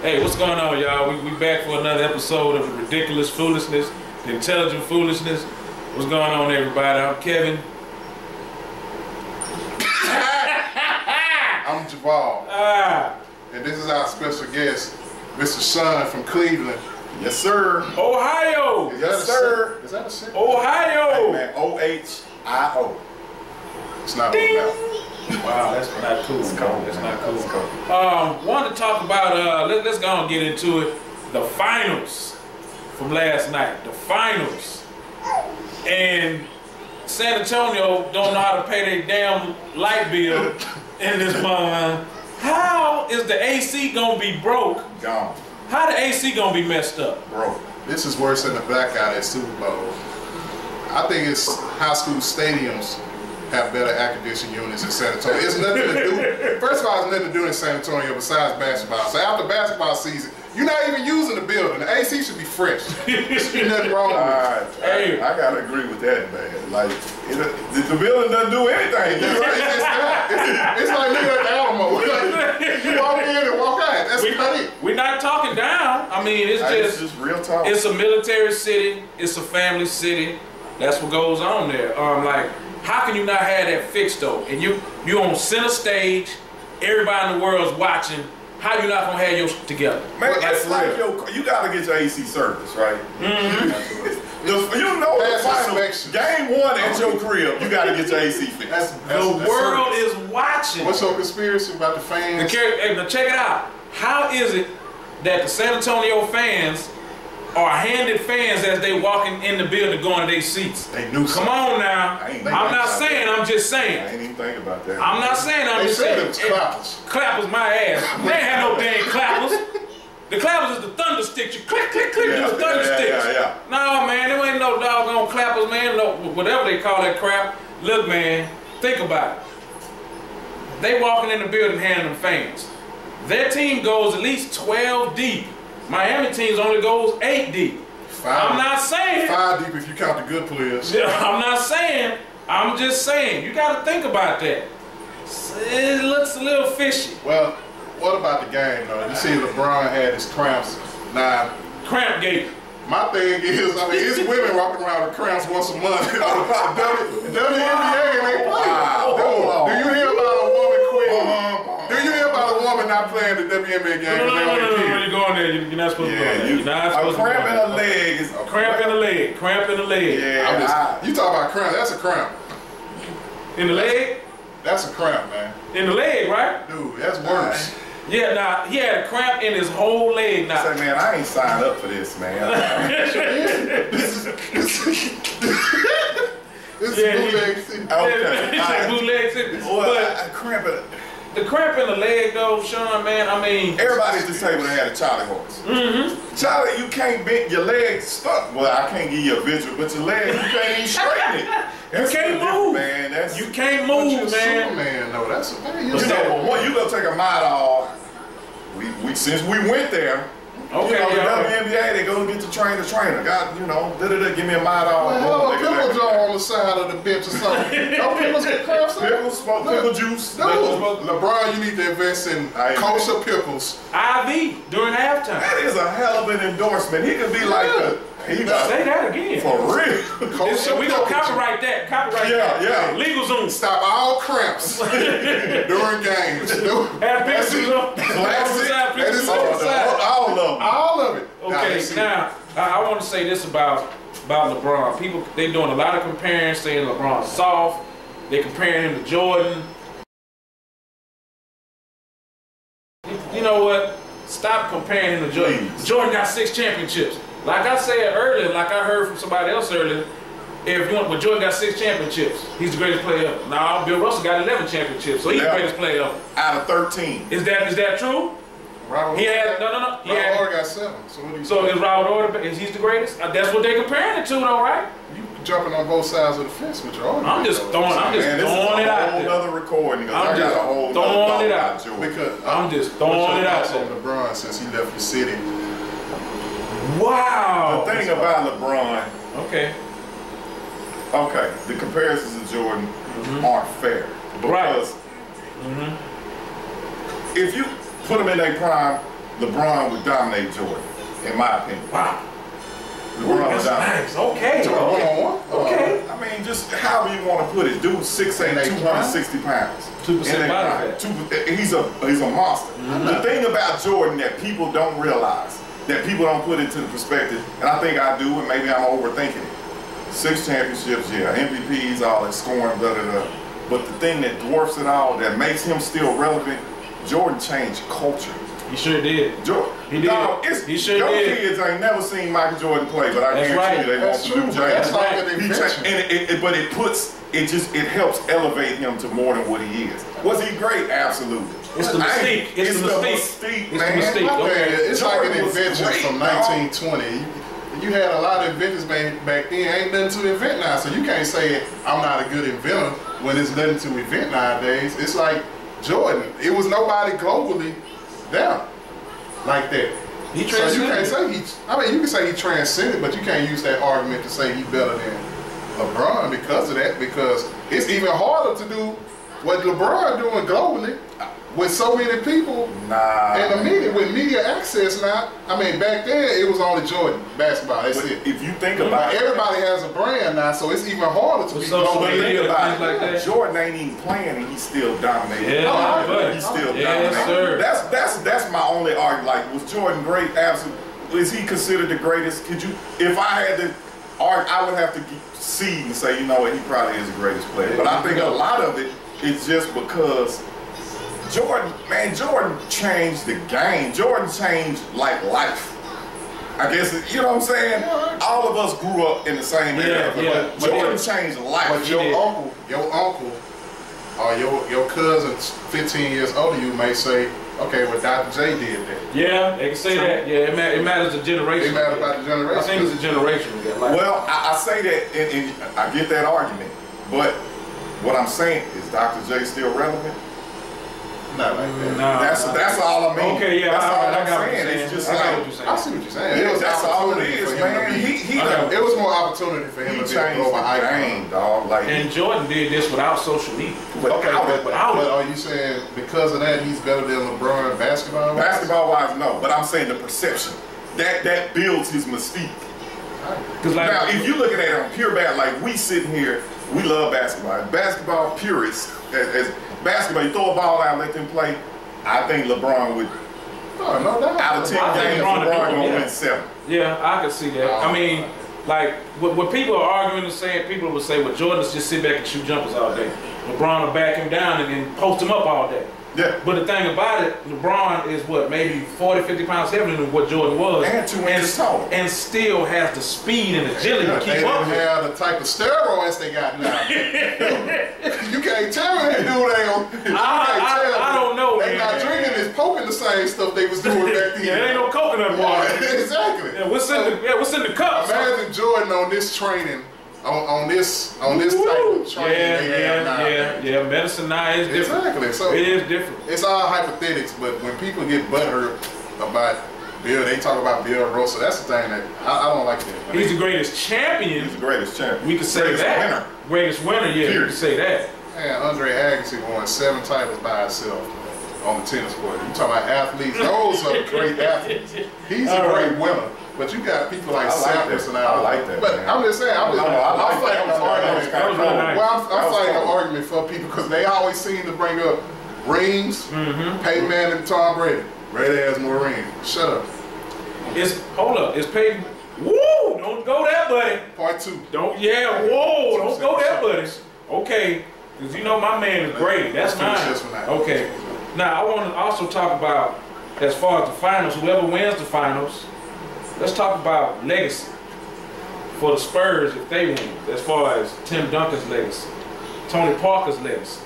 Hey, what's going on, y'all? We back for another episode of the ridiculous foolishness, the intelligent foolishness. What's going on, everybody? I'm Kevin. I'm Javal. And this is our special guest, Mr. Sean from Cleveland. Yes, sir. Ohio. Yes, sir. Is that a city? Ohio. Hey, man, O-H-I-O. It's not Ding. Wow, that's not cool. It's cool. That's not cool. It's cool. Wanted to talk about, let's go and get into it, the finals from last night. The finals. And San Antonio don't know how to pay their damn light bill in this month. How is the AC gonna be broke? Gone. How the AC gonna be messed up? Broke. This is worse than the blackout at Super Bowl. I think it's high school stadiums have better air conditioning units in San Antonio. It's nothing to do. First of all, it's nothing to do in San Antonio besides basketball. So after basketball season, you're not even using the building. The AC should be fresh. There should be nothing wrong with it. Hey. I gotta agree with that, man. Like, the building doesn't do anything. It's like looking at the Alamo. Like, you walk in and walk out. That's about it. We're not talking down. I mean, it's just real talk. It's a military city. It's a family city. That's what goes on there. Like, how can you not have that fixed though? And you on center stage, everybody in the world's watching. How you not gonna have your shit together? Man, it's like you gotta get your AC service, right? Mm-hmm. You know the final game one at your crib, you gotta get your AC fixed. The world is watching. What's your conspiracy about the fans? Hey, now check it out. How is it that the San Antonio fans are handed fans as they walking in the building going to their seats? They knew something. Come on now. I'm not saying, I'm just saying. I ain't even think about that. I'm not saying, I'm just saying. They said it was clappers. Clappers my ass. They ain't had no dang clappers. The clappers is the thunder sticks. You click, click, click, do the thunder sticks. No, man, there ain't no doggone clappers, man. No, whatever they call that crap. Look, man, think about it. They walking in the building handing them fans. Their team goes at least 12 deep. Miami teams only goes 8 deep. I'm not saying 5 deep if you count the good players. I'm not saying. I'm just saying. You got to think about that. It looks a little fishy. Well, what about the game though? You see LeBron had his cramps. Now, Cramp-Gate. my thing is, I mean, it's women walking around with cramps once a month. WNBA and they play. Do you hear about a woman quitting? Do you hear about a woman not playing the WNBA game? No, you're going there. You're not supposed to go there. You're not supposed to go there. A cramp in the leg is a cramp in the leg. Cramp in the leg. Yeah. You talk about cramp, that's a cramp. In the leg? That's a cramp, man. In the leg, right? Dude, that's worse. Yeah, nah, he had a cramp in his whole leg now. Say, man, I ain't signed up for this, man. This is bootleg city. Okay. It's bootleg city. But cramp it. The cramp in the leg, though, Sean, man, I mean... Everybody at this table had a Charlie horse. Mm-hmm. Charlie, you can't bend your legs stuck. Well, I can't give you a visual, but your legs, you can't even straighten it. You can't move. Man. You can't move, man. Superman, though. That's a thing. You go take a model. Since we went there, okay, you know, the WNBA, they go get the trainer. God, you know, give me a model. Well, a pickle jar on the side of the bench or something. Don't pickles get cramps? Pickles, smoke pickle juice. Dude, LeBron, you need to invest in kosher pickles. IV during halftime. That is a hell of an endorsement. He could be like the... Say that again. For real. We gonna copyright that. Copyright that. Yeah. Legal Zoom. Stop all cramps during games. Have pictures on. All of it. Okay, now I want to say this about LeBron. People, they doing a lot of comparing, saying LeBron's soft. They comparing him to Jordan. You know what? Stop comparing him to Jordan. Please. Jordan got 6 championships. Like I said earlier, like I heard from somebody else earlier, but Jordan got 6 championships. He's the greatest player ever. Now Bill Russell got 11 championships, so he's the greatest player ever. Out of 13. Is that true? Robert He had no. Robert Orr got 7. So is Robert Orr? Is he's the greatest? That's what they're comparing it to, though, right? You jumping on both sides of the fence with your argument. I'm just throwing it out there. Another recording. I'm just throwing it out. Because I'm just throwing it out there. LeBron since he left your city. Wow. The thing about LeBron. Okay. The comparisons to Jordan aren't fair. Because if you put him in their prime, LeBron would dominate Jordan, in my opinion. Wow. LeBron would dominate. Nice. Okay. Okay. I mean, just however you want to put it. Dude, 6'8", 260 pounds. 2% body fat. He's a monster. The thing about Jordan that people don't realize, that people don't put into the perspective, and I think I do, and maybe I'm overthinking it. 6 championships, yeah, MVPs, all that scoring, blah, blah, blah. But the thing that dwarfs it all, that makes him still relevant, Jordan changed culture. He sure did. He did. No, he sure did. Kids ain't never seen Michael Jordan play, but I guarantee you they want to do James. That's like an invention. But it helps elevate him to more than what he is. Was he great? Absolutely. It's the mystique. It's the mystique, man. It's like an invention from 1920. You had a lot of inventors back then. Ain't nothing to invent now, so you can't say I'm not a good inventor when there's nothing to invent nowadays. It's like Jordan. It was nobody globally down like that. He transcended. So you can't say you can say he transcended, but you can't use that argument to say he's better than LeBron because of that. Because it's even harder to do what LeBron doing globally with so many people and the media, with media access now. I mean, back then it was only Jordan basketball. That's it. If you think about it, everybody has a brand now, so it's even harder to be global. Think about it, like Jordan ain't even playing and he's still dominating. Yeah, he's still dominating. Sir. That's my only argument. Like, was Jordan great? Absolutely. Is he considered the greatest? Could you? If I had to argue, I would have to see and say, you know what, he probably is the greatest player. But I think a lot of it is just because Jordan changed the game. Jordan changed like life. I guess, you know what I'm saying? All of us grew up in the same era. But Jordan changed life. But your uncle, or your cousin 15 years older, you may say, okay, well, Dr. J did that. Yeah, they can say that. Yeah, it matters the generation. It matters about the generation. I think it's a generation. Well, I say that, and I get that argument. But what I'm saying is, Dr. J still relevant? Not like that. No, that's all I mean. Okay, yeah, that's all I got saying. It's just like, I see what you're saying. That's all it is, man. It was more opportunity for him to be a global icon, dog. Like, and Jordan did this without social media. But are you saying because of that he's better than LeBron basketball? Basketball-wise, no. But I'm saying the perception that builds his mystique. Now, if you're looking at it on pure like we sitting here, we love basketball. Basketball purists, as basketball, you throw a ball out, let them play. I think LeBron would. Oh, no doubt. Out of 10 games, LeBron gonna win 7. Yeah, I can see that. I mean, like what people are arguing and saying, people would say, well, Jordan just sit back and shoot jumpers all day. LeBron will back him down and then post him up all day. Yeah. But the thing about it, LeBron is what, maybe 40, 50 pounds heavier than what Jordan was. And 2 inches taller. And still has the speed and agility to keep up. They didn't have the type of steroids they got now. You can't tell me they do that. I don't know. They not drinking this, poking the same stuff they was doing back then. Yeah, there ain't no coconut water. Exactly. Yeah, what's in the cup? Imagine Jordan on this training. On this type of training they have now. Yeah, medicine now is different. Exactly. So it is different. It's all hypothetics, but when people get butthurt about Bill, they talk about Bill Russell. That's the thing that I don't like that. He's the greatest champion. He's the greatest champion. We could say that. Greatest winner, yeah, we could say that. Man, Andre Agassi won 7 titles by himself on the tennis court. You talking about athletes? Those are great athletes. He's a great winner. But you got people like Sampras and all. I like that. But man. I'm just saying, I'm fighting an argument for people because they always seem to bring up rings. Peyton Manning and Tom Brady. Brady has more rings. Shut up. Hold up. It's Peyton. Woo! Don't go there, buddy. Part 2. Don't go there, buddy. Okay. Because you know my man is Brady. That's mine. Okay. Now I want to also talk about, as far as the finals, whoever wins the finals. Let's talk about legacy for the Spurs if they win, as far as Tim Duncan's legacy, Tony Parker's legacy,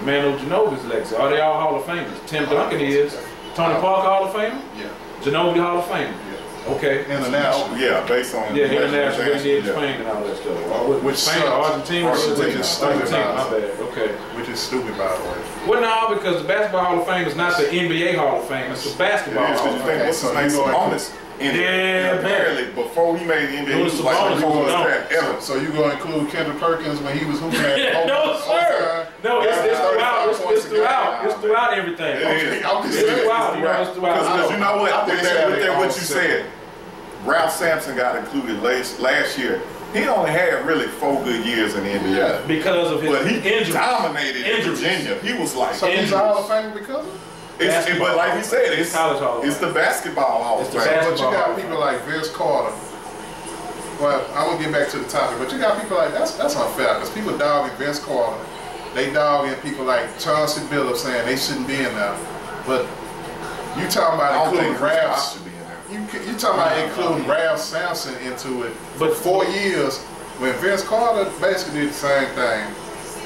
Manu Ginobili's legacy. Are they all Hall of Famers? Tim Duncan is. Tony Parker Hall of Famer? Yeah. Ginobili Hall of Famer? Yeah. Okay. International. Yeah, based on international, where he did Spain and all that stuff. Which Spain, Argentina, which is stupid. My bad. Okay. Which is stupid, by the way. Well, no, because the Basketball Hall of Fame is not the NBA Hall of Fame. It's the Basketball Hall of Fame. What's his name? Apparently, before he made the NBA, he was like the coolest cat ever. So you gonna include Kendrick Perkins when he was hooping at No, sir. No, it's throughout. It's throughout everything. It's throughout. Because you know what? With that, what you said, Ralph Sampson got included last year. He only had really 4 good years in the NBA because of his injuries. He dominated in Virginia. He was like, so he's a Hall of Famer because of it. But like he said, it's the basketball Hall of Fame. But you got people like Vince Carter. Well, I won't get back to the topic, but you got people like that's unfair because people dogging Vince Carter. They dogging people like Chauncey Billups saying they shouldn't be in there. But you talking about including Ralph. You talking about including Ralph Sampson into it for 4 years when Vince Carter basically did the same thing.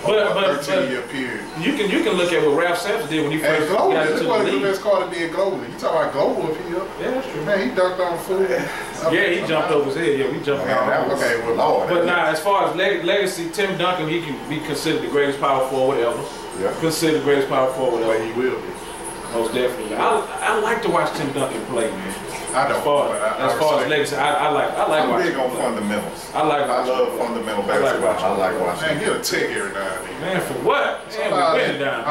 But 13-year period. You can look at what Ralph Sampson did when he first got into the league. Vince Carter did globally. You talking about global appeal? Yeah, that's true. Man, he dunked on food. Yeah, he jumped over his head. Yeah, we jumped on. Okay, well, Lord. But nah, as far as legacy, Tim Duncan, he can be considered the greatest power forward ever. Yeah. Considered the greatest power forward ever. But he will be. Most definitely. I like to watch Tim Duncan play, man. I don't. As far as legacy, I like I'm watching. big on fundamentals. I love fundamental basketball. I like watching. Man, get a tick every now and then. Man, for what? Man, we winning down.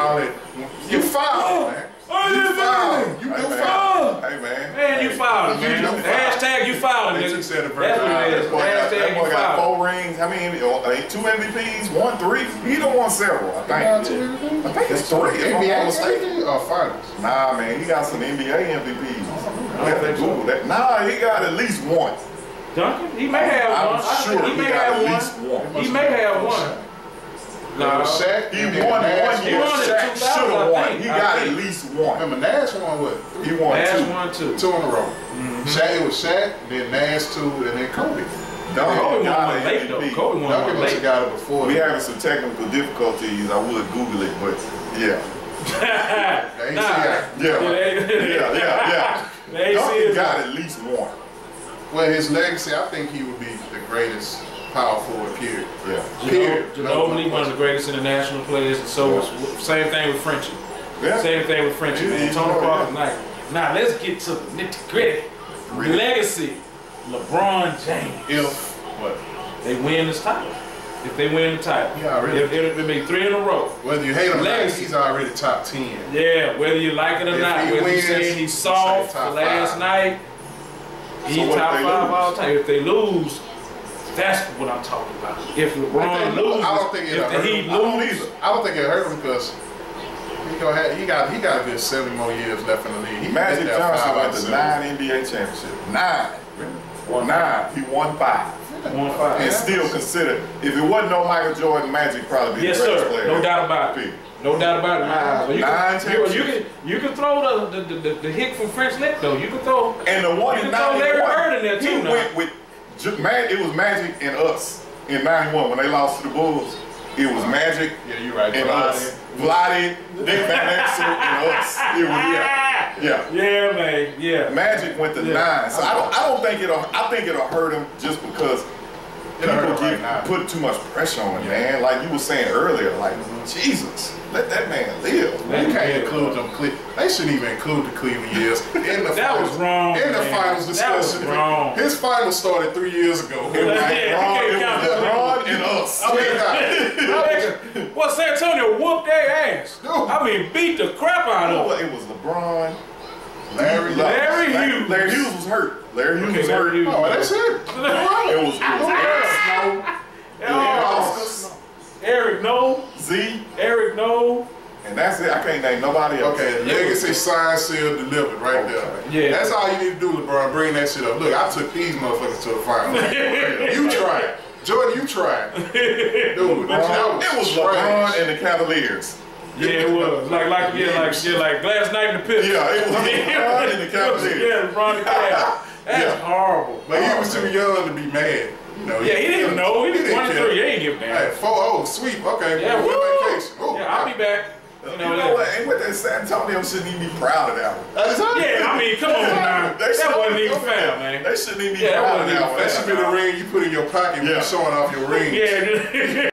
You fouled, man. You fouled. You do foul. Hey, man. Man, you fouled, man. Hashtag you fouled, nigga. That's what it is. Hashtag you got fouled. 4 rings. I mean, 2 MVPs, 1 3. He done won several, I think. I think it's 3. NBA mistaken or finals? Nah, man, he got some NBA MVPs. I have to Google that. Nah, he got at least 1. Duncan? He may have one. I'm sure he may have at least 1. He may have one. No, Shaq. He won 1 year. Shaq should have won. He got at least 1. Remember, Nash won what? He won Nash 2. won 2. 2 in a row. Shaq, it was Shaq, then Nash 2, and then Kobe. Kobe won late though. Kobe won Duncan must have got it before. We having some technical difficulties. I would Google it, but yeah. Yeah. Duncan got at least 1. Well, his legacy, I think he would be the greatest power forward, period. Yeah. Ginobili, one of the greatest international players, and so same thing with Frenchie. Yeah. Same thing with Frenchie, man. Tony Parker's like, now let's get to the nitty gritty. Legacy, LeBron James. If what? They win this title. If they win the title. Yeah, already. If it'll be 3 in a row. Whether you hate him or not, he's already top 10. Yeah, whether you like it or not. Whether you're saying he's soft for last night, he's top 5 all time. If they lose, that's what I'm talking about. If LeBron loses, I don't think if the Heat lose, I don't think it hurt him because he got a good 7 more years left in the league. Magic Johnson went to 9 NBA championships. 9. He won 5. And still considered, if it wasn't no Michael Jordan, Magic probably be the greatest player. No doubt about it. No doubt about it. 9 championships. You can throw the hit from French Lick though. You can throw. And the one in 91, Larry Bird in there too. He went with it was Magic and us in 91 when they lost to the Bulls. It was Magic and us. Vladdy, Nick Van Exel, and us. It was man. Yeah. Magic went to 9. So I don't think I think it'll hurt him just because people put too much pressure on him, man. Like you were saying earlier, like Jesus, let that man live. You can't include them. They shouldn't even include the Cleveland years in the that finals. Was wrong. In the finals discussion. That was wrong. His finals started 3 years ago. It was LeBron and us. Well, San Antonio whooped their ass. I mean, beat the crap out of them. It was LeBron. Larry Hughes. Larry Hughes was hurt. Larry Hughes was hurt. Oh, that's it. It was Eric No. Eric No. And that's it. I can't name nobody else. Okay, legacy, sign, seal, delivered right there. Yeah. That's all you need to do, LeBron. Bring that shit up. Look, I took these motherfuckers to the final. You tried. Jordan, you tried. Dude, it was LeBron and the Cavaliers. Yeah, it was. Like last night in the pit. Yeah, it was LeBron and the Cavaliers. Yeah, LeBron and the Cavaliers. That's horrible. But he was too young to be mad. You know, he didn't know. He didn't 1-3. He ain't give a damn. Hey, 4-0, sweep. Okay. Yeah, I'll be back. You know what? And with that San Antonio shouldn't even be proud of that one. Yeah, I mean, come on now. That wasn't even fair, man. They shouldn't even be proud of that one. That should be the ring you put in your pocket when you're showing off your ring. Yeah.